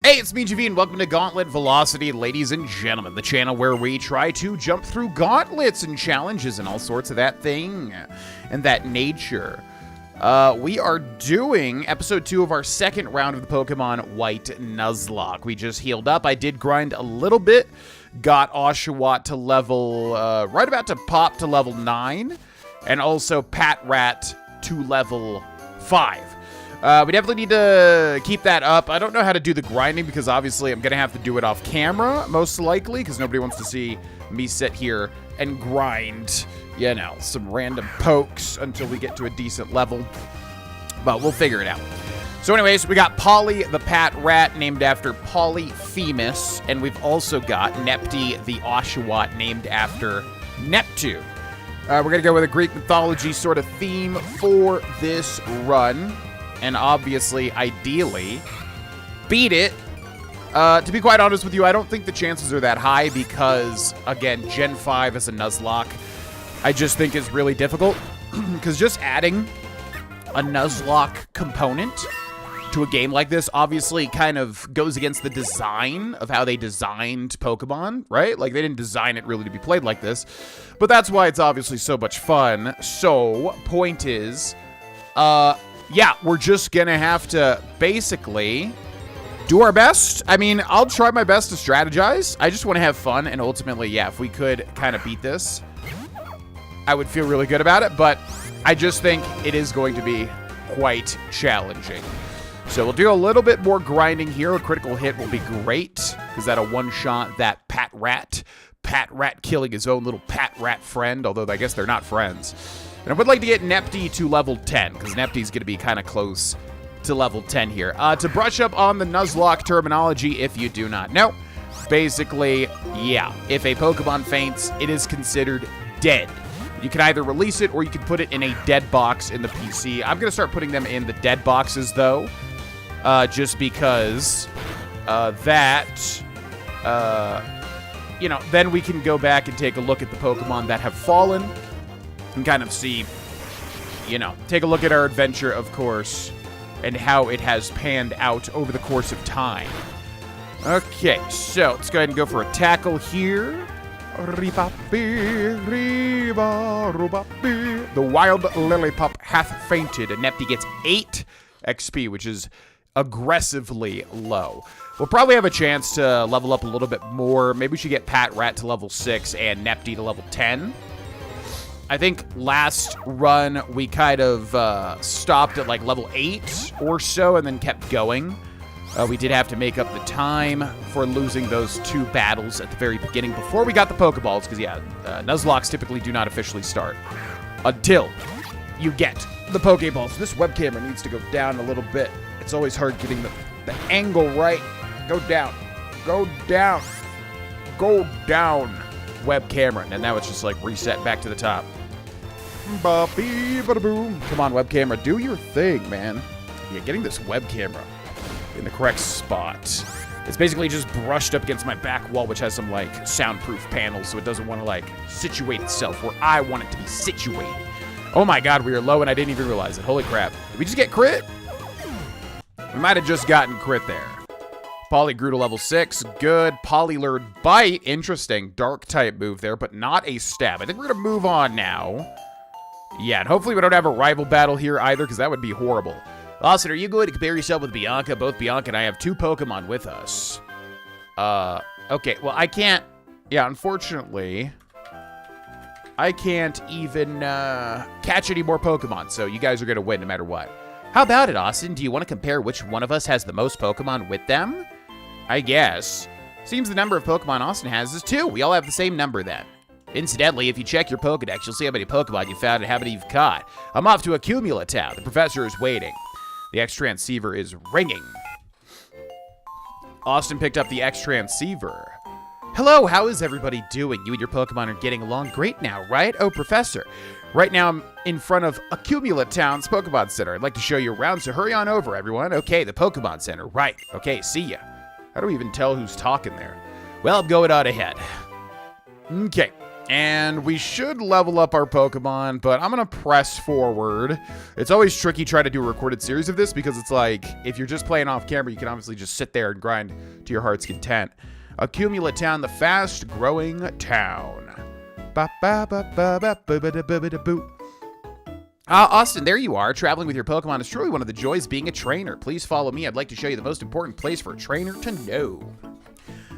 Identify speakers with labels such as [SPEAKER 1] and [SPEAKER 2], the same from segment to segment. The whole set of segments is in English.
[SPEAKER 1] Hey, it's me, JV, and welcome to Gauntlet Velocity, ladies and gentlemen, the channel where we try to jump through gauntlets and challenges and all sorts of that thing and that nature. We are doing episode 2 of our second round of the Pokemon White Nuzlocke. We just healed up. I did grind a little bit, got Oshawott to level, right about to pop to level 9, and also Patrat to level 5. We definitely need to keep that up. I don't know how to do the grinding because obviously I'm going to have to do it off camera, most likely, because nobody wants to see me sit here and grind, you know, some random pokes until we get to a decent level. But we'll figure it out. So anyways, we got Polly the Patrat named after Polyphemus, and we've also got Nepti the Oshawott named after Neptune. We're going to go with a Greek mythology sort of theme for this run. And obviously, ideally, beat it. To be quite honest with you, I don't think the chances are that high because, again, Gen 5 as a Nuzlocke, I just think is really difficult. Because just adding a Nuzlocke component to a game like this obviously kind of goes against the design of how they designed Pokemon, right? Like, they didn't design it really to be played like this. But that's why it's obviously so much fun. So, point is, yeah, we're just gonna have to basically do our best. I mean, I'll try my best to strategize. I just want to have fun, and ultimately, yeah, if we could kind of beat this, I would feel really good about it, but I just think it is going to be quite challenging. So we'll do a little bit more grinding here. A critical hit will be great, because that'll one-shot that Patrat killing his own little Patrat friend, although I guess they're not friends. And I would like to get Nepti to level 10, because Nepti's going to be kind of close to level 10 here. To brush up on the Nuzlocke terminology, if you do not know, basically, yeah, if a Pokemon faints, it is considered dead. You can either release it, or you can put it in a dead box in the PC. I'm going to start putting them in the dead boxes, though, just because you know, then we can go back and take a look at the Pokemon that have fallen, and kind of see, you know, take a look at our adventure, of course, and how it has panned out over the course of time. Okay, so let's go ahead and go for a tackle here. The wild Lillipup hath fainted, and Nepti gets 8 XP, which is aggressively low. We'll probably have a chance to level up a little bit more. Maybe we should get Patrat to level 6 and Nepti to level 10. I think last run we kind of stopped at like level 8 or so and then kept going. We did have to make up the time for losing those 2 battles at the very beginning before we got the Pokeballs, because yeah, Nuzlocks typically do not officially start until you get the Pokeballs. This web camera needs to go down a little bit. It's always hard getting the angle right. Go down. Go down. Go down. Web camera. And now it's just like reset back to the top. Ba-bee-ba-da-boom. Come on, web camera. Do your thing, man. Yeah, getting this web camera in the correct spot. It's basically just brushed up against my back wall, which has some, like, soundproof panels, so it doesn't want to, like, situate itself where I want it to be situated. Oh my god, we are low and I didn't even realize it. Holy crap. Did we just get crit? We might have just gotten crit there. Poly grew to level 6. Good. Polylured Bite. Interesting. Dark type move there, but not a stab. I think we're going to move on now. Yeah, and hopefully we don't have a rival battle here either, because that would be horrible. Lawson, are you going to compare yourself with Bianca? Both Bianca and I have 2 Pokemon with us. Okay, well, I can't... Yeah, unfortunately, I can't even catch any more Pokemon, so you guys are going to win no matter what. How about it, Austin? Do you want to compare which one of us has the most Pokemon with them? I guess. Seems the number of Pokemon Austin has is 2. We all have the same number then. Incidentally, if you check your Pokedex, you'll see how many Pokemon you found and how many you've caught. I'm off to Accumula Town. The professor is waiting. The X-Transceiver is ringing. Austin picked up the X-Transceiver. Hello, how is everybody doing? You and your Pokemon are getting along great now, right? Oh, Professor. Right now, I'm in front of Accumula Town's Pokemon Center. I'd like to show you around, so hurry on over, everyone. Okay, the Pokemon Center. Right. Okay, see ya. How do we even tell who's talking there? Well, I'm going on ahead. Okay. And we should level up our Pokemon, but I'm going to press forward. It's always tricky trying to do a recorded series of this because it's like, if you're just playing off camera, you can obviously just sit there and grind to your heart's content. Accumulate Town, the fast-growing town. Austin, there you are. Traveling with your Pokemon is truly one of the joys of being a trainer. Please follow me. I'd like to show you the most important place for a trainer to know.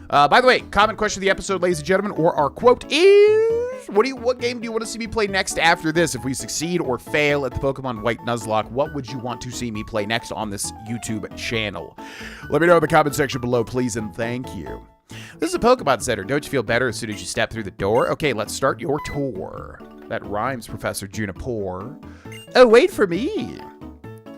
[SPEAKER 1] By the way, comment question of the episode, ladies and gentlemen, or our quote is, what game do you want to see me play next after this? If we succeed or fail at the Pokemon White Nuzlocke, what would you want to see me play next on this YouTube channel? Let me know in the comment section below, please, and thank you. This is a Pokemon Center. Don't you feel better as soon as you step through the door? Okay, let's start your tour. That rhymes, Professor Juniper. Oh, wait for me.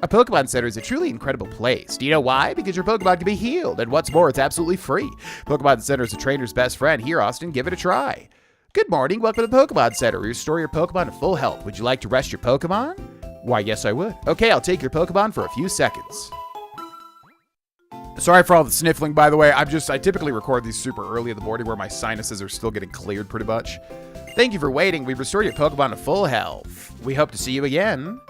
[SPEAKER 1] A Pokemon Center is a truly incredible place. Do you know why? Because your Pokemon can be healed, and what's more, it's absolutely free. Pokemon Center is a trainer's best friend. Here, Austin, give it a try. Good morning, welcome to the Pokemon Center. We restore your Pokemon to full health. Would you like to rest your Pokemon? Why, yes, I would. Okay, I'll take your Pokemon for a few seconds. Sorry for all the sniffling, by the way. I typically record these super early in the morning where my sinuses are still getting cleared pretty much. Thank you for waiting. We've restored your Pokemon to full health. We hope to see you again.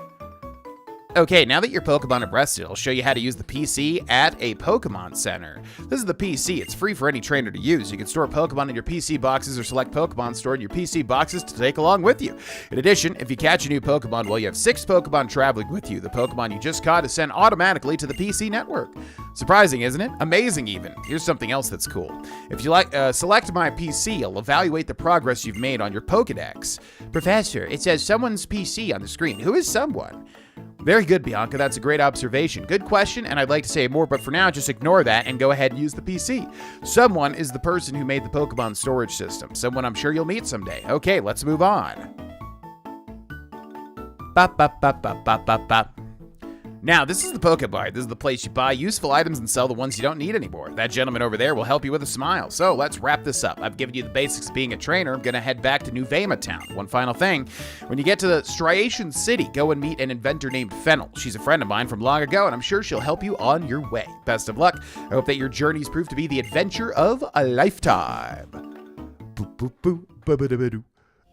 [SPEAKER 1] Okay, now that your Pokemon are rested, I'll show you how to use the PC at a Pokemon Center. This is the PC. It's free for any trainer to use. You can store Pokemon in your PC boxes or select Pokemon stored in your PC boxes to take along with you. In addition, if you catch a new Pokemon while you have 6 Pokemon traveling with you, the Pokemon you just caught is sent automatically to the PC network. Surprising, isn't it? Amazing, even. Here's something else that's cool. If you select My PC, I'll evaluate the progress you've made on your Pokedex. Professor, it says someone's PC on the screen. Who is someone? Very good, Bianca. That's a great observation. Good question, and I'd like to say more, but for now, just ignore that and go ahead and use the PC. Someone is the person who made the Pokemon storage system. Someone I'm sure you'll meet someday. Okay, let's move on. Bop, bop, bop, bop, bop, bop, bop. Now, this is the Pokebar. This is the place you buy useful items and sell the ones you don't need anymore. That gentleman over there will help you with a smile. So let's wrap this up. I've given you the basics of being a trainer. I'm going to head back to New Vema Town. One final thing. When you get to the Striation City, go and meet an inventor named Fennel. She's a friend of mine from long ago, and I'm sure she'll help you on your way. Best of luck. I hope that your journeys prove to be the adventure of a lifetime. Boop, boop, boop, ba ba da ba doo.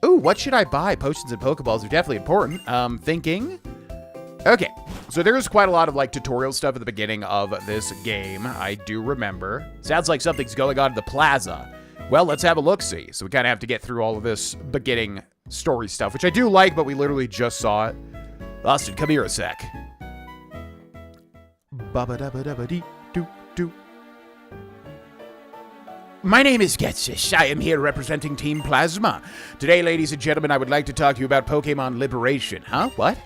[SPEAKER 1] Ooh, what should I buy? Potions and Pokeballs are definitely important. Thinking... Okay, so there's quite a lot of tutorial stuff at the beginning of this game. I do remember. Sounds like something's going on in the plaza. Well, let's have a look-see. So we kind of have to get through all of this beginning story stuff, which I do like, but we literally just saw it. Austin, come here a sec. Ba-ba-da-ba-da-ba-dee-doo-doo. My name is Getsis. I am here representing Team Plasma. Today, ladies and gentlemen, I would like to talk to you about Pokemon Liberation. Huh? What?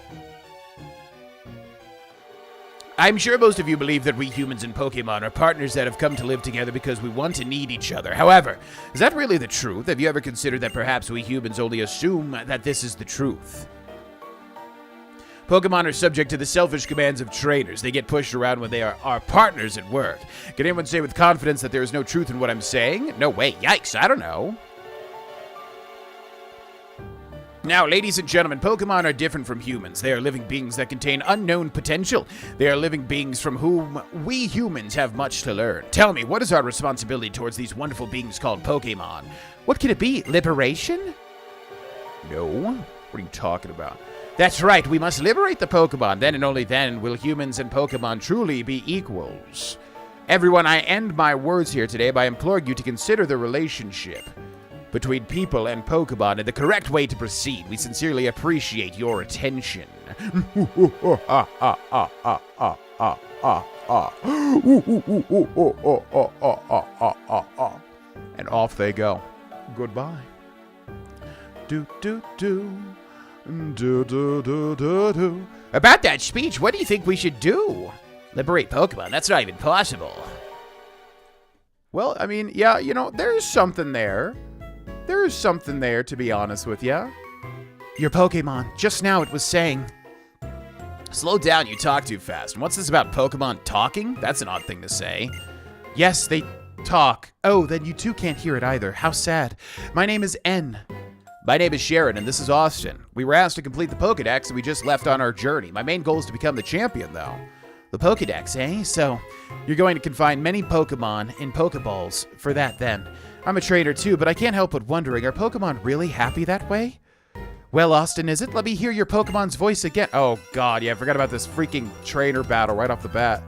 [SPEAKER 1] I'm sure most of you believe that we humans and Pokemon are partners that have come to live together because we want to need each other. However, is that really the truth? Have you ever considered that perhaps we humans only assume that this is the truth? Pokemon are subject to the selfish commands of trainers. They get pushed around when they are our partners at work. Can anyone say with confidence that there is no truth in what I'm saying? No way. Yikes, I don't know. Now, ladies and gentlemen, Pokemon are different from humans. They are living beings that contain unknown potential. They are living beings from whom we humans have much to learn. Tell me, what is our responsibility towards these wonderful beings called Pokemon? What could it be? Liberation? No. What are you talking about? That's right, we must liberate the Pokemon. Then and only then will humans and Pokemon truly be equals. Everyone, I end my words here today by imploring you to consider the relationship between people and Pokemon and the correct way to proceed. We sincerely appreciate your attention. And off they go. Goodbye. Do do do. Do do do do do. About that speech, what do you think we should do? Liberate Pokemon? That's not even possible. Well, I mean, yeah, you know, there's something there. There is something there, to be honest with ya. Your Pokemon. Just now it was saying... Slow down, you talk too fast. And what's this about Pokemon talking? That's an odd thing to say. Yes, they talk. Oh, then you too can't hear it either. How sad. My name is N. My name is Sharon, and this is Austin. We were asked to complete the Pokedex, and we just left on our journey. My main goal is to become the champion, though. The Pokédex, eh? So, you're going to confine many Pokemon in Pokeballs for that, then. I'm a trainer, too, but I can't help but wondering, are Pokemon really happy that way? Well, Austin, is it? Let me hear your Pokemon's voice again. Oh, God, yeah, I forgot about this freaking trainer battle right off the bat.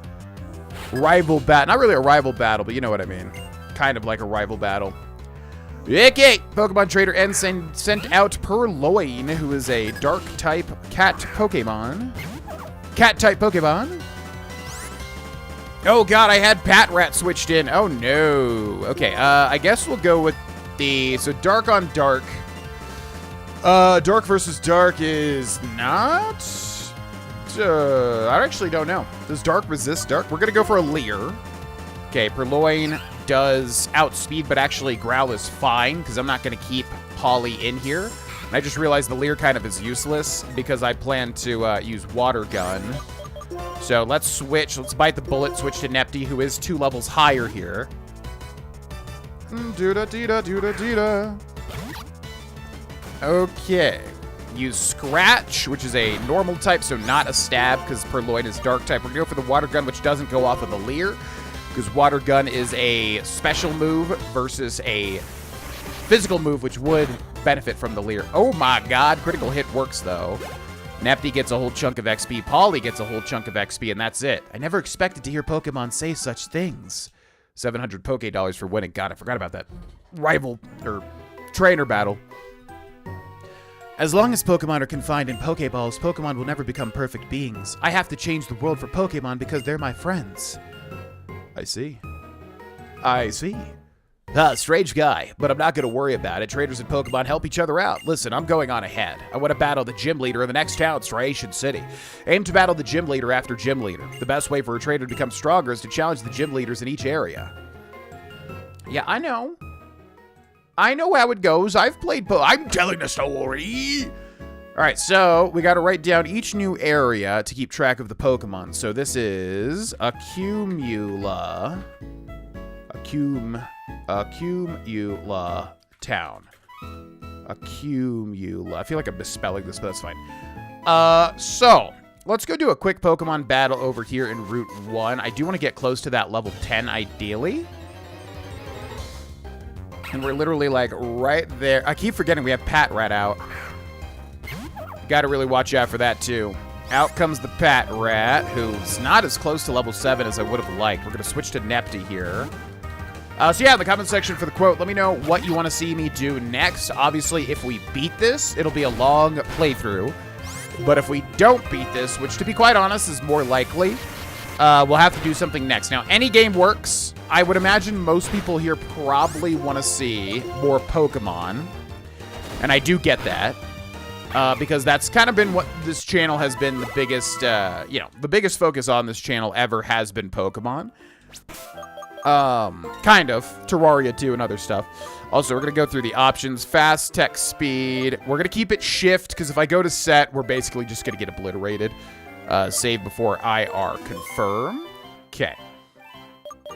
[SPEAKER 1] Rival battle. Not really a rival battle, but you know what I mean. Kind of like a rival battle. Okay, Pokemon Trader N sent out Purloin, who is a Dark-type cat Pokemon. Cat-type Pokemon. Oh, God, I had Patrat switched in. Oh, no. Okay, I guess we'll go with the... So, Dark on Dark. Dark versus Dark is not... I actually don't know. Does Dark resist Dark? We're going to go for a Leer. Okay, Purloin does outspeed, but actually Growl is fine, because I'm not going to keep Polly in here. And I just realized the Leer kind of is useless, because I plan to use Water Gun. So let's switch. Let's bite the bullet, switch to Nepty, who is 2 levels higher here. Doo-da-dee-da-doo-da-dee-da. Okay. Use Scratch, which is a normal type, so not a stab, because Purloin is dark type. We're going to go for the Water Gun, which doesn't go off of the Leer, because Water Gun is a special move versus a physical move, which would benefit from the Leer. Oh my god, critical hit works, though. Nepty gets a whole chunk of XP, Polly gets a whole chunk of XP, and that's it. I never expected to hear Pokemon say such things. 700 Poké Dollars for winning. God, I forgot about that rival, or trainer battle. As long as Pokemon are confined in Pokeballs, Pokemon will never become perfect beings. I have to change the world for Pokemon because they're my friends. I see. I see. Strange guy, but I'm not going to worry about it. Traders and Pokemon help each other out. Listen, I'm going on ahead. I want to battle the gym leader in the next town, Striation City. Aim to battle the gym leader after gym leader. The best way for a trader to become stronger is to challenge the gym leaders in each area. Yeah, I know. I know how it goes. I've played I'm telling the story. All right, so we got to write down each new area to keep track of the Pokemon. So this is Accumula Town. Accumula. I feel like I'm misspelling this, but that's fine. So let's go do a quick Pokemon battle over here in Route 1. I do want to get close to that level 10, ideally. And we're literally, like, right there. I keep forgetting we have Patrat out. Got to really watch out for that, too. Out comes the Patrat, who's not as close to level 7 as I would have liked. We're going to switch to Nepty here. So, yeah, in the comment section for the quote, let me know what you want to see me do next. Obviously, if we beat this, it'll be a long playthrough. But if we don't beat this, which, to be quite honest, is more likely, we'll have to do something next. Now, any game works. I would imagine most people here probably want to see more Pokemon. And I do get that. Because that's kind of been what this channel has been the biggest, the biggest focus on this channel ever has been Pokemon. Kind of. Terraria too and other stuff. Also, we're going to go through the options. Fast, tech, speed. We're going to keep it shift, because if I go to set, we're basically just going to get obliterated. Save before IR. Confirm. Okay.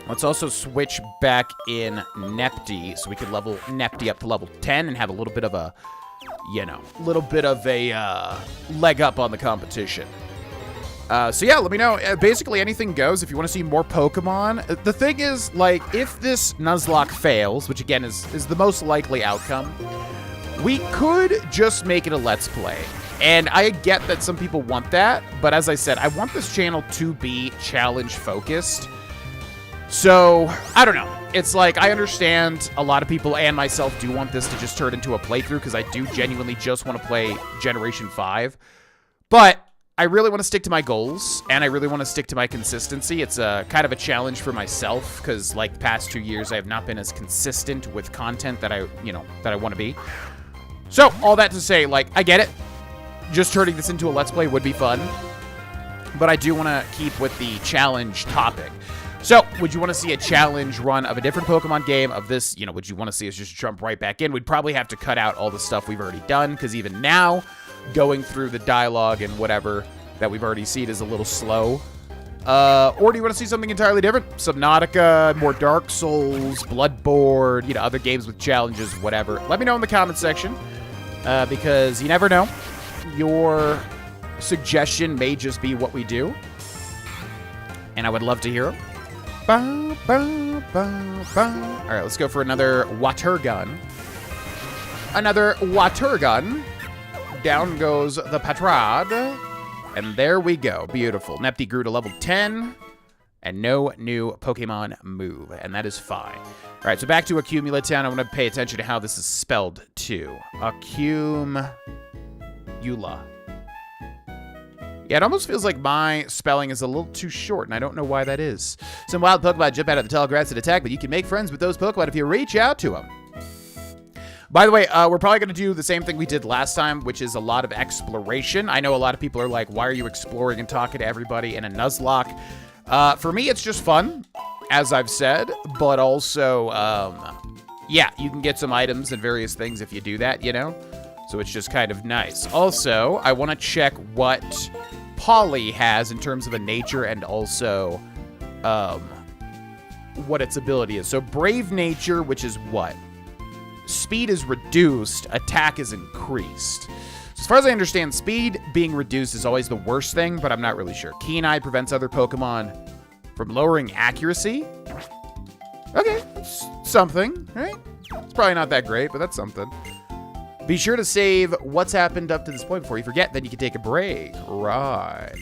[SPEAKER 1] Let's also switch back in Nepty, so we can level Nepty up to level 10 and have a little bit of a, leg up on the competition. So yeah, let me know. Basically, anything goes if you want to see more Pokemon. The thing is, like, if this Nuzlocke fails, which again is the most likely outcome, we could just make it a Let's Play. And I get that some people want that, but as I said, I want this channel to be challenge-focused. So, I don't know. It's like, I understand a lot of people and myself do want this to just turn into a playthrough, because I do genuinely just want to play Generation 5. But I really want to stick to my goals, and I really want to stick to my consistency. It's a kind of a challenge for myself, because like past 2 years, I have not been as consistent with content that I want to be. So, all that to say, like, I get it. Just turning this into a Let's Play would be fun. But I do want to keep with the challenge topic. So, would you want to see a challenge run of a different Pokemon game of this? Would you want to see us just jump right back in? We'd probably have to cut out all the stuff we've already done, because even now, going through the dialogue and whatever that we've already seen is a little slow. Or do you want to see something entirely different? Subnautica, more Dark Souls, Bloodborne, other games with challenges, whatever. Let me know in the comment section, because you never know. Your suggestion may just be what we do. and I would love to hear them. All right, let's go for another water gun. Another water gun. Down goes the Patrade. And there we go. Beautiful. Nepti grew to level 10. And no new Pokemon move. And that is fine. All right, so back to Accumulatown. I want to pay attention to how this is spelled, too. Accumula. Yeah, it almost feels like my spelling is a little too short, and I don't know why that is. Some wild Pokemon jump out of the tall grass and attack, but you can make friends with those Pokemon if you reach out to them. By the way, we're probably going to do the same thing we did last time, which is a lot of exploration. I know a lot of people are like, why are you exploring and talking to everybody in a Nuzlocke? For me, it's just fun, as I've said, but also, yeah, you can get some items and various things if you do that, you know? So it's just kind of nice. Also, I want to check what Polly has in terms of a nature and also what its ability is. So Brave Nature, which is what? Speed is reduced, attack is increased. As far as I understand, speed being reduced is always the worst thing, but I'm not really sure. Keen Eye prevents other Pokemon from lowering accuracy. Okay, that's something, right? It's probably not that great, but that's something. Be sure to save what's happened up to this point before you forget, then you can take a break. Right.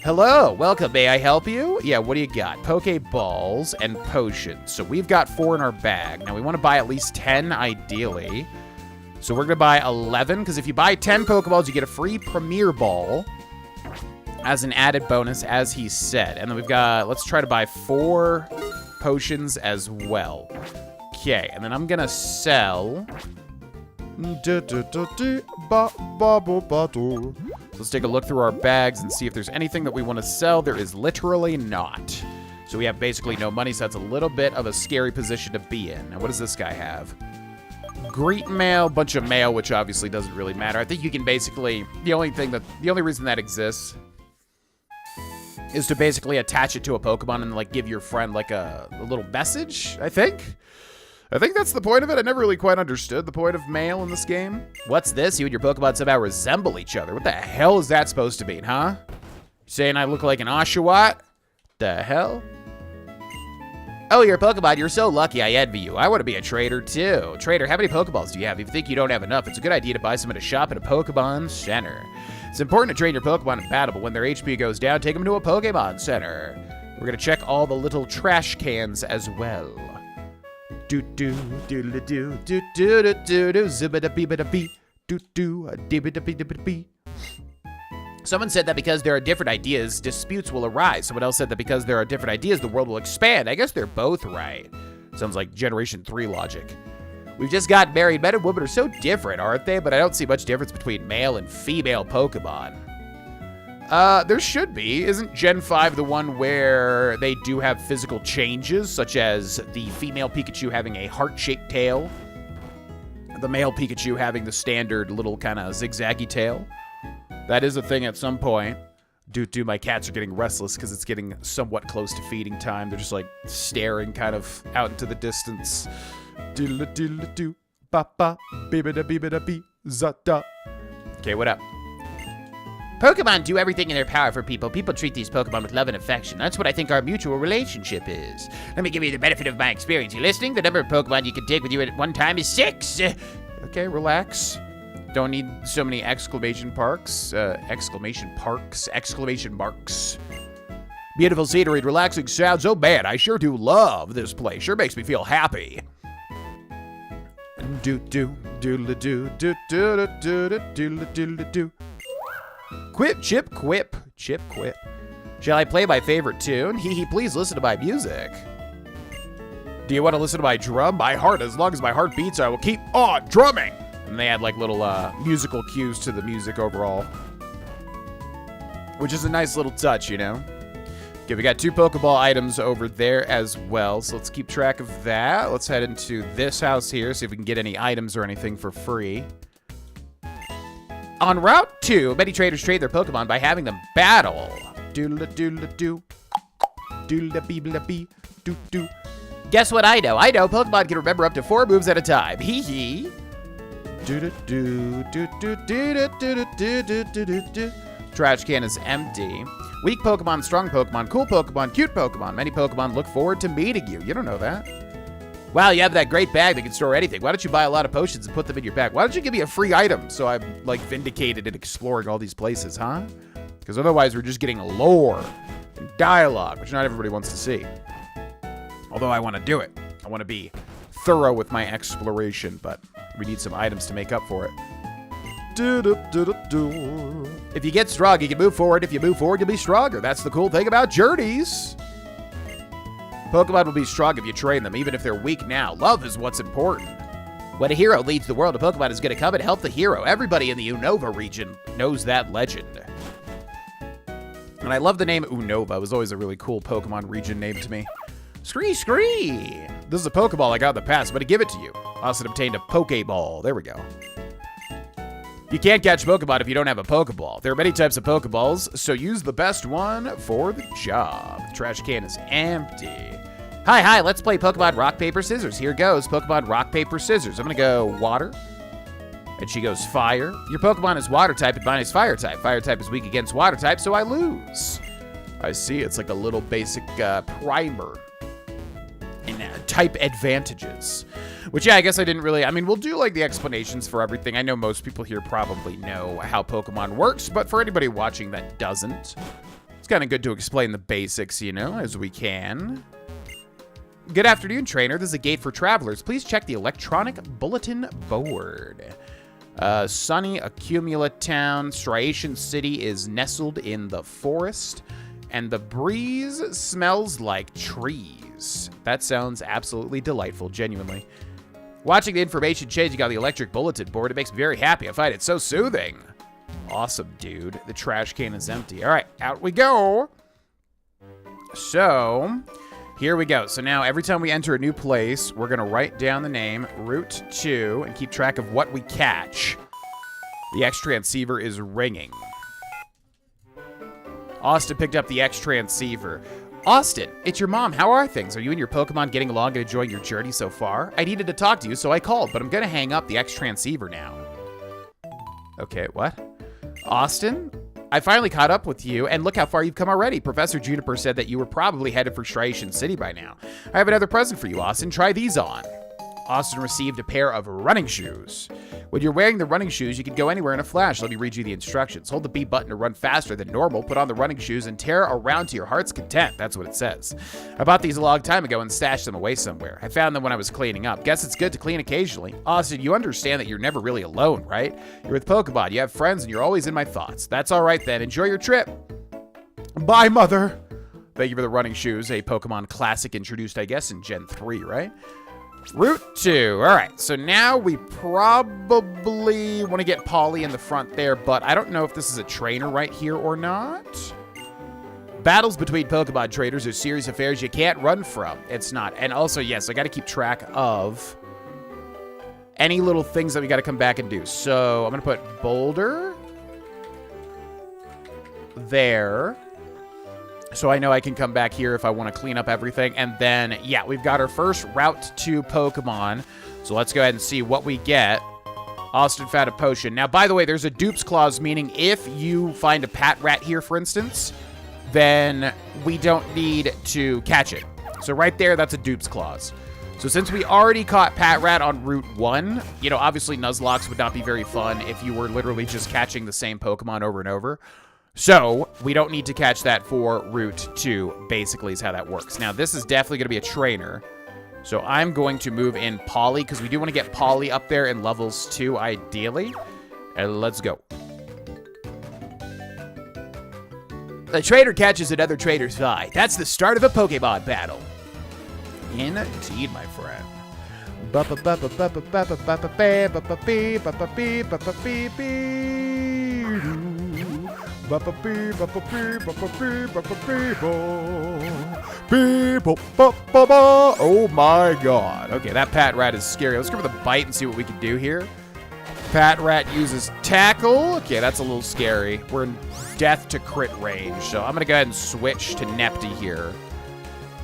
[SPEAKER 1] Hello, welcome, may I help you? Yeah, what do you got? Pokeballs and potions. So we've got 4 in our bag. Now we want to buy at least 10, ideally. So we're going to buy 11, because if you buy 10 Pokeballs, you get a free Premier Ball as an added bonus, as he said. And then we've got, let's try to buy 4 potions as well. Okay, and then I'm going to sell... Let's take a look through our bags and see if there's anything that we want to sell. There is literally not. So we have basically no money, so that's a little bit of a scary position to be in. Now, what does this guy have? Greet mail, bunch of mail, which obviously doesn't really matter. I think you can basically, the only reason that exists is to basically attach it to a Pokemon and like give your friend like a little message, I think. I think that's the point of it. I never really quite understood the point of mail in this game. What's this? You and your Pokemon somehow resemble each other. What the hell is that supposed to mean, huh? You saying I look like an Oshawott? The hell? Oh, you're a Pokemon. You're so lucky. I envy you. I want to be a trader, too. Trader, how many Pokeballs do you have? If you think you don't have enough, it's a good idea to buy some at a shop at a Pokemon Center. It's important to train your Pokemon in battle, but when their HP goes down, take them to a Pokemon Center. We're going to check all the little trash cans as well. Do do do do do do do do do do zibba bee bee do do dibba bee. Someone said that because there are different ideas, disputes will arise. Someone else said that because there are different ideas, the world will expand. I guess they're both right. Sounds like Generation 3 logic. We've just got married. Men and women are so different, aren't they? But I don't see much difference between male and female Pokemon. There should be. Isn't Gen 5 the one where they do have physical changes, such as the female Pikachu having a heart-shaped tail, the male Pikachu having the standard little kind of zigzaggy tail? That is a thing at some point. My cats are getting restless because it's getting somewhat close to feeding time. They're just like staring kind of out into the distance. Diddle-diddle-doo, ba-ba, bee-ba-da-bee-ba-da-bee, zata. Okay, what up? Pokemon do everything in their power for people. People treat these Pokemon with love and affection. That's what I think our mutual relationship is. Let me give you the benefit of my experience. You listening? The number of Pokemon you can take with you at one time is 6. Okay, relax. Don't need so many exclamation marks. Beautiful scenery, relaxing sounds. Oh man, I sure do love this place. Sure makes me feel happy. Quip, chip, quip. Chip, quip. Shall I play my favorite tune? Hee hee, please listen to my music. Do you want to listen to my drum? My heart, as long as my heart beats, I will keep on drumming. And they add like little musical cues to the music overall. Which is a nice little touch, you know? Okay, we got 2 Pokeball items over there as well, so let's keep track of that. Let's head into this house here, see if we can get any items or anything for free. On Route 2, many traders trade their Pokemon by having them battle. Doodle-a-doodle-a-doo. Doodle-a-bee-bee-bee. Doo-doo. Guess what I know? I know Pokemon can remember up to 4 moves at a time. Hee hee. Trash can is empty. Weak Pokemon, strong Pokemon, cool Pokemon, cute Pokemon. Many Pokemon look forward to meeting you. You don't know that. Wow, you have that great bag that can store anything. Why don't you buy a lot of potions and put them in your bag? Why don't you give me a free item so I'm, like, vindicated in exploring all these places, huh? Because otherwise we're just getting lore and dialogue, which not everybody wants to see. Although I want to do it. I want to be thorough with my exploration, but we need some items to make up for it. If you get strong, you can move forward. If you move forward, you'll be stronger. That's the cool thing about journeys. Pokemon will be strong if you train them, even if they're weak now. Love is what's important. When a hero leads the world, a Pokemon is going to come and help the hero. Everybody in the Unova region knows that legend. And I love the name Unova. It was always a really cool Pokemon region name to me. Scree! This is a Pokeball I got in the past. I'm going to give it to you. Austin obtained a Pokeball. There we go. You can't catch Pokemon if you don't have a Pokeball. There are many types of Pokeballs, so use the best one for the job. The trash can is empty. Hi, let's play Pokemon Rock, Paper, Scissors. Here goes Pokemon Rock, Paper, Scissors. I'm going to go water. And she goes fire. Your Pokemon is water type and mine is fire type. Fire type is weak against water type, so I lose. I see. It's like a little basic primer in type advantages. Which, yeah, I guess I didn't really... I mean, we'll do, like, the explanations for everything. I know most people here probably know how Pokemon works, but for anybody watching that doesn't, it's kind of good to explain the basics, you know, as we can. Good afternoon, trainer. This is a gate for travelers. Please check the electronic bulletin board. Sunny Accumula Town, Striation City is nestled in the forest, and the breeze smells like trees. That sounds absolutely delightful, genuinely. Watching the information changing on the electric bulletin board, it makes me very happy. I find it so soothing. Awesome, dude. The trash can is empty. All right, out we go. So... here we go. So now every time we enter a new place, we're going to write down the name, Route 2, and keep track of what we catch. The X transceiver is ringing. Austin picked up the X transceiver. Austin, it's your mom. How are things? Are you and your Pokemon getting along and enjoying your journey so far? I needed to talk to you, so I called, but I'm going to hang up the X transceiver now. Okay, what? Austin? I finally caught up with you, and look how far you've come already. Professor Juniper said that you were probably headed for Striation City by now. I have another present for you, Austin. Try these on. Austin received a pair of running shoes. When you're wearing the running shoes, you can go anywhere in a flash. Let me read you the instructions. Hold the B button to run faster than normal. Put on the running shoes and tear around to your heart's content. That's what it says. I bought these a long time ago and stashed them away somewhere. I found them when I was cleaning up. Guess it's good to clean occasionally. Austin, you understand that you're never really alone, right? You're with Pokemon. You have friends, and you're always in my thoughts. That's all right, then. Enjoy your trip. Bye, Mother. Thank you for the running shoes. A Pokemon classic introduced, I guess, in Gen 3, right? Route 2. All right, so now we probably want to get Polly in the front there, but I don't know if this is a trainer right here or not. Battles between Pokemon trainers are serious affairs you can't run from. It's not. And also, yes, I got to keep track of any little things that we got to come back and do. So I'm going to put Boulder there. So I know I can come back here if I want to clean up everything. And then, yeah, we've got our first Route 2 Pokemon. So let's go ahead and see what we get. Austin found a potion. Now, by the way, there's a dupes clause, meaning if you find a Patrat here, for instance, then we don't need to catch it. So right there, that's a dupes clause. So since we already caught Patrat on Route 1, you know, obviously Nuzlocks would not be very fun if you were literally just catching the same Pokemon over and over. So, we don't need to catch that for Route 2, basically, is how that works. Now, this is definitely going to be a trainer. So, I'm going to move in Polly, because we do want to get Polly up there in levels 2, ideally. And let's go. The trainer catches another trainer's eye. That's the start of a Pokemon battle. Indeed, my friend. Oh my god. Okay, that Patrat is scary. Let's give it a bite and see what we can do here. Patrat uses Tackle. Okay, that's a little scary. We're in death to crit range, so I'm gonna go ahead and switch to Nepty here.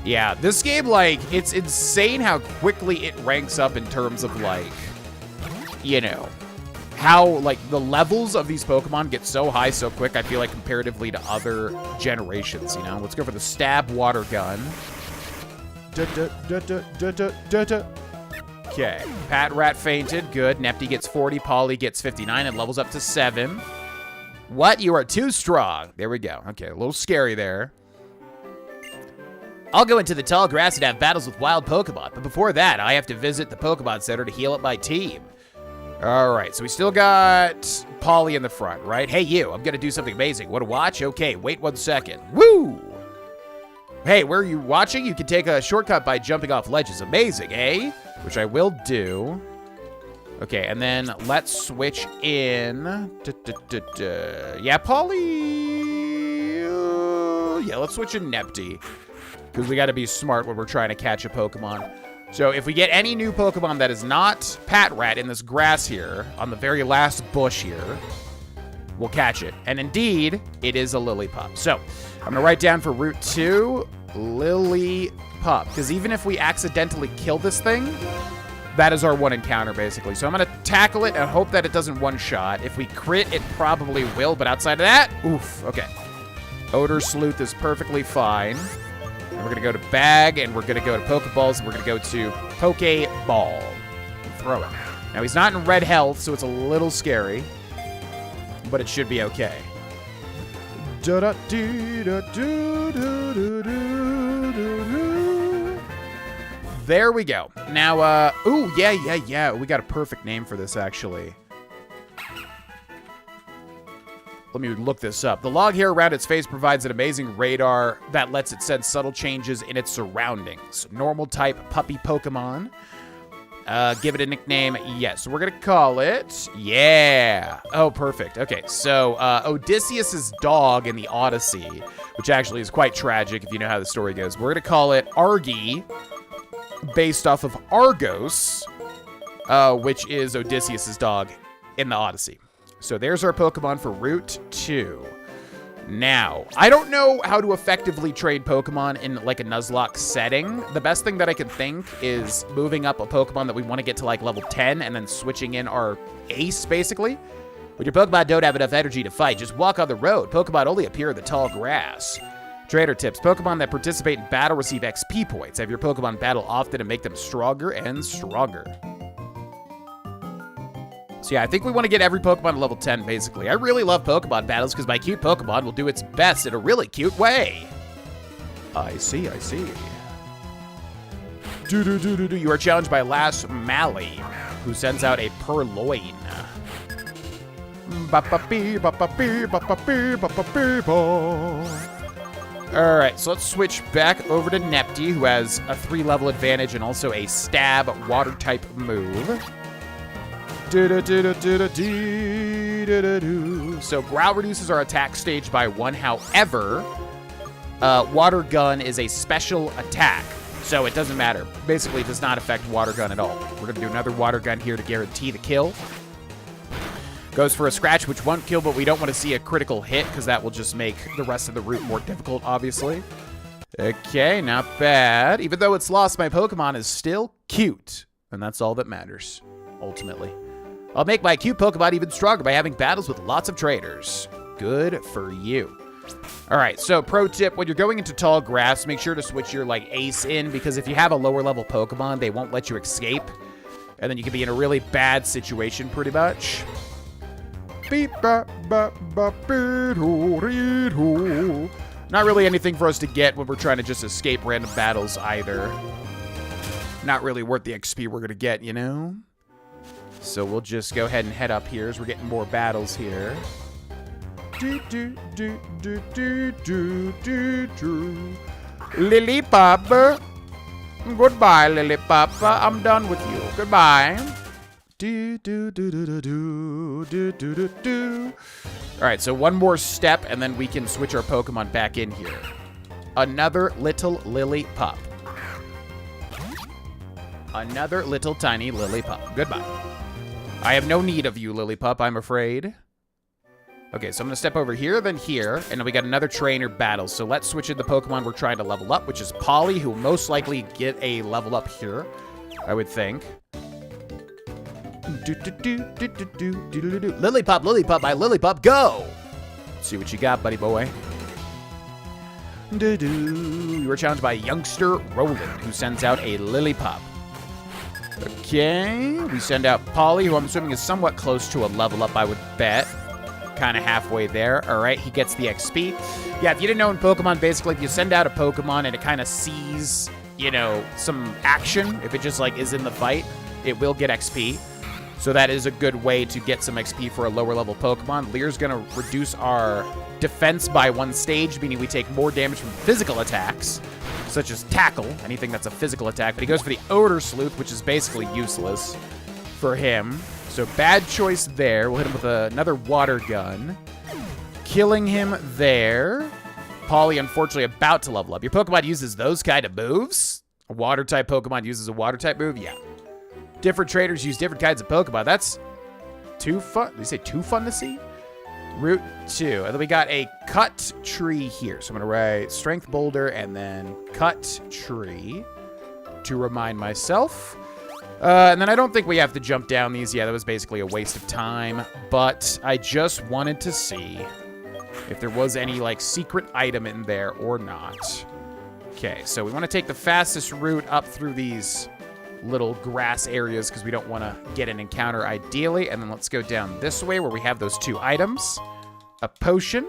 [SPEAKER 1] Yeah, this game, like, it's insane how quickly it ranks up in terms of, like, you know, how, like, the levels of these Pokemon get so high so quick, I feel like, comparatively to other generations, you know? Let's go for the Stab Water Gun. Okay, Pat Rat fainted. Good. Nepty gets 40. Polly gets 59 and levels up to 7. What? You are too strong. There we go. Okay, a little scary there. I'll go into the tall grass and have battles with wild Pokemon, but before that, I have to visit the Pokemon Center to heal up my team. All right, so we still got Polly in the front, right? Hey, you, I'm going to do something amazing. Want to watch? Okay, wait 1 second. Woo! Hey, where are you watching? You can take a shortcut by jumping off ledges. Amazing, eh? Which I will do. Okay, and then let's switch in. Yeah, Polly. Yeah, let's switch in Nepty. Because we got to be smart when we're trying to catch a Pokemon. So if we get any new Pokemon that is not Patrat in this grass here, on the very last bush here, we'll catch it. And indeed, it is a Lillipup. So I'm going to write down for Route 2, Lillipup. Because even if we accidentally kill this thing, that is our one encounter, basically. So I'm going to tackle it and hope that it doesn't one-shot. If we crit, it probably will. But outside of that, oof, okay. Odor Sleuth is perfectly fine. And we're going to go to Bag, and we're going to go to Pokeballs, and we're going to go to Pokeball. Throw it. Now, he's not in red health, so it's a little scary. But it should be okay. There we go. Now, ooh, yeah. We got a perfect name for this, actually. Let me look this up. The log hair around its face provides an amazing radar that lets it sense subtle changes in its surroundings. Normal type puppy Pokemon. Give it a nickname. Yes, so we're going to call it... Yeah. Oh, perfect. Okay, so Odysseus's dog in the Odyssey, which actually is quite tragic if you know how the story goes. We're going to call it Argy, based off of Argos, which is Odysseus's dog in the Odyssey. So there's our Pokemon for Route 2. Now, I don't know how to effectively trade Pokemon in, like, a Nuzlocke setting. The best thing that I can think is moving up a Pokemon that we want to get to, like, level 10 and then switching in our ace, basically. When your Pokemon don't have enough energy to fight, just walk on the road. Pokemon only appear in the tall grass. Trader tips. Pokemon that participate in battle receive XP points. Have your Pokemon battle often and make them stronger and stronger. So yeah, I think we want to get every Pokemon to level 10, basically. I really love Pokemon battles because my cute Pokemon will do its best in a really cute way. I see. You are challenged by Lass Mally, who sends out a Purloin. Alright, so let's switch back over to Nepty, who has a 3-level advantage and also a Stab Water-type move. So Growl reduces our attack stage by 1. However, Water Gun is a special attack, so it doesn't matter. Basically, it does not affect Water Gun at all. We're going to do another Water Gun here to guarantee the kill. Goes for a scratch, which won't kill, but we don't want to see a critical hit because that will just make the rest of the route more difficult, obviously. Okay, not bad. Even though it's lost, my Pokemon is still cute, and that's all that matters, ultimately. I'll make my cute Pokemon even stronger by having battles with lots of trainers. Good for you. All right, so pro tip, when you're going into tall grass, make sure to switch your, like, ace in, because if you have a lower level Pokemon, they won't let you escape, and then you can be in a really bad situation, pretty much. Not really anything for us to get when we're trying to just escape random battles either. Not really worth the XP we're going to get, you know? So we'll just go ahead and head up here as we're getting more battles here. Lillipup. Goodbye, Lillipup. I'm done with you. Goodbye. Alright, so one more step, and then we can switch our Pokemon back in here. Another little Lillipup. Another little tiny Lillipup. Goodbye. I have no need of you, Lillipup, I'm afraid. Okay, so I'm going to step over here, then here, and then we got another trainer battle. So let's switch in the Pokemon we're trying to level up, which is Polly, who will most likely get a level up here, I would think. Lillipup, my Lillipup, go! Let's see what you got, buddy boy. You were challenged by youngster Roland, who sends out a Lillipup. Okay, we send out Polly, who I'm assuming is somewhat close to a level up, I would bet. Kind of halfway there. All right, he gets the XP. Yeah, if you didn't know in Pokemon, basically, if you send out a Pokemon and it kind of sees, you know, some action, if it just, like, is in the fight, it will get XP. So that is a good way to get some XP for a lower level Pokemon. Lear's going to reduce our defense by 1 stage, meaning we take more damage from physical attacks, such as Tackle, anything that's a physical attack. But he goes for the Odor Sleuth, which is basically useless for him. So bad choice there. We'll hit him with another Water Gun. Killing him there. Polly, unfortunately, about to level up. Your Pokemon uses those kind of moves? A Water-type Pokemon uses a Water-type move? Yeah. Different traders use different kinds of Pokemon. That's too fun. Did you say too fun to see? Route 2. And then we got a Cut Tree here. So I'm going to write Strength Boulder and then Cut Tree to remind myself. And then I don't think we have to jump down these. Yeah, that was basically a waste of time. But I just wanted to see if there was any, like, secret item in there or not. Okay, so we want to take the fastest route up through these little grass areas because we don't want to get an encounter ideally. And then let's go down this way where we have those 2 items. A potion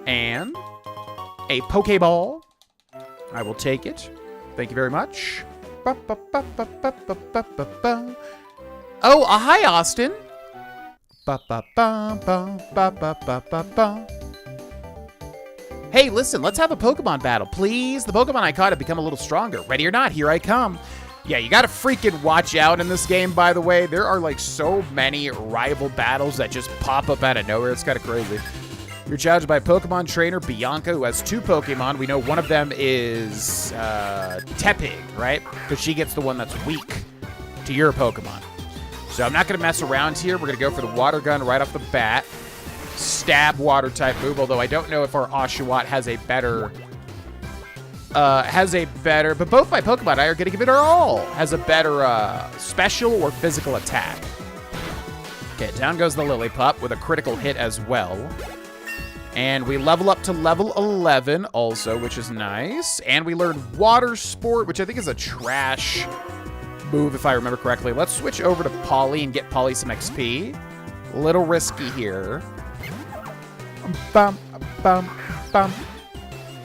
[SPEAKER 1] and a Pokeball. I will take it. Thank you very much. Oh, hi, Austin. Hey, listen, let's have a Pokemon battle, please. The Pokemon I caught have become a little stronger. Ready or not, here I come. Yeah, you gotta freaking watch out in this game, by the way. There are, like, so many rival battles that just pop up out of nowhere. It's kind of crazy. You're challenged by Pokemon trainer Bianca, who has 2 Pokemon. We know one of them is Tepig, right? Because she gets the one that's weak to your Pokemon. So I'm not going to mess around here. We're going to go for the Water Gun right off the bat. Stab Water-type move, although I don't know if our Oshawott has a better... but both my Pokemon and I are going to give it our all. Has a better special or physical attack. Okay, down goes the Lillipup with a critical hit as well. And we level up to level 11 also, which is nice. And we learn Water Sport, which I think is a trash move, if I remember correctly. Let's switch over to Polly and get Polly some XP. A little risky here.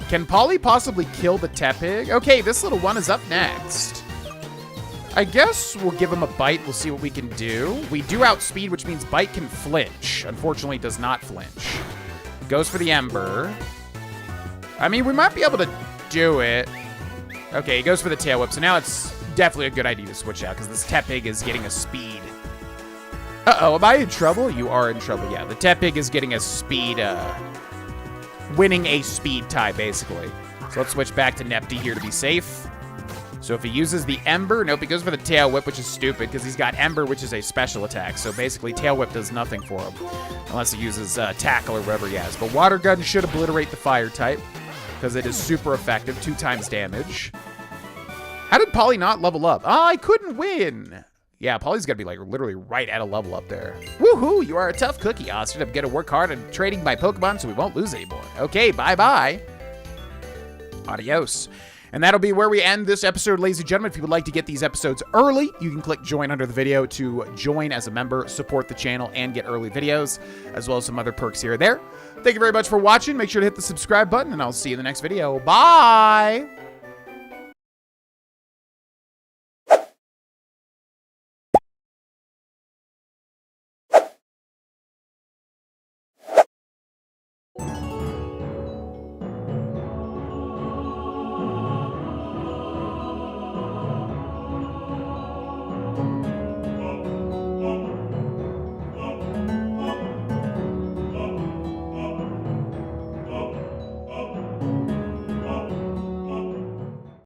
[SPEAKER 1] Can Polly possibly kill the Tepig? Okay, this little one is up next. I guess we'll give him a bite. We'll see what we can do. We do outspeed, which means bite can flinch. Unfortunately, it does not flinch. Goes for the Ember. I mean, we might be able to do it. Okay, he goes for the Tail Whip. So now it's definitely a good idea to switch out because this Tepig is getting a speed. Uh-oh, am I in trouble? You are in trouble, yeah. The Tepig is getting a speed, winning a speed tie, basically. So let's switch back to Nepty here to be safe. So if he uses the Ember, nope, he goes for the Tail Whip, which is stupid because he's got Ember, which is a special attack. So basically, Tail Whip does nothing for him unless he uses Tackle or whatever he has. But Water Gun should obliterate the Fire type because it is super effective, 2 times damage. How did Polly not level up? Oh, I couldn't win. Yeah, Polly's got to be, like, literally right at a level up there. Woohoo, you are a tough cookie, Austin. I'm going to work hard on trading my Pokemon so we won't lose anymore. Okay, bye-bye. Adios. And that'll be where we end this episode, ladies and gentlemen. If you would like to get these episodes early, you can click join under the video to join as a member, support the channel, and get early videos, as well as some other perks here and there. Thank you very much for watching. Make sure to hit the subscribe button, and I'll see you in the next video. Bye!